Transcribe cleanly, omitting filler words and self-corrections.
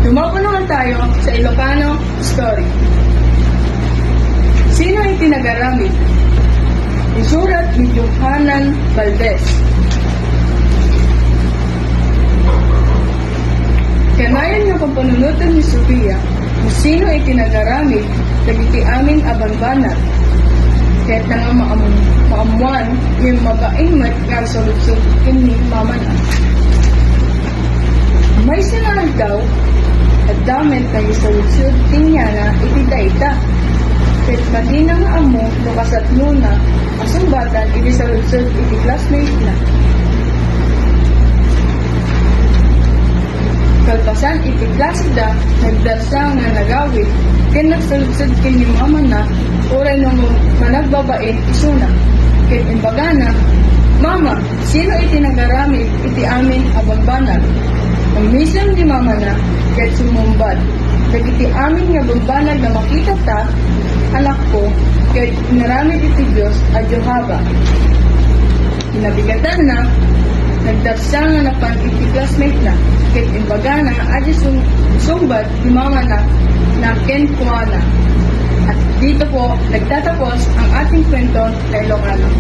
Dumako naman tayo sa Ilocano story. Sino ang itinagaramid? Isurat ni Johanan Valdez. Kanayan nga pampanunutan ni Sofia kung sino ay tinagaramid dagiti amin abanbana. Kahit na nga maamuan yung mabaing mat nga solusyon kini mama na. May sinarag daw at damit na isolusyon tinya na itida-ita. Kahit madi na nga amo lukasat muna asong batan itisolusyon iti classmate na. Kalpasan iti klase da, nagdarsa nga nagawid, ken nagsaludsod kini mama na, oray nung managbabain isuna. Ken imbaga na, Mama, sino iti nagaramid iti amin abang banag? Ang misam di mama na, ket sumumbad. Dagiti amin nga bambanag na makita ta, anak ko, ket naramid iti Diyos a Johaba. Inabigatan na, nagdarsa nga napan iti classmate na, ket imbaga na adi sumbad di mama na ken kuana. At dito po nagtatapos ang ating kwento sa Ilocano.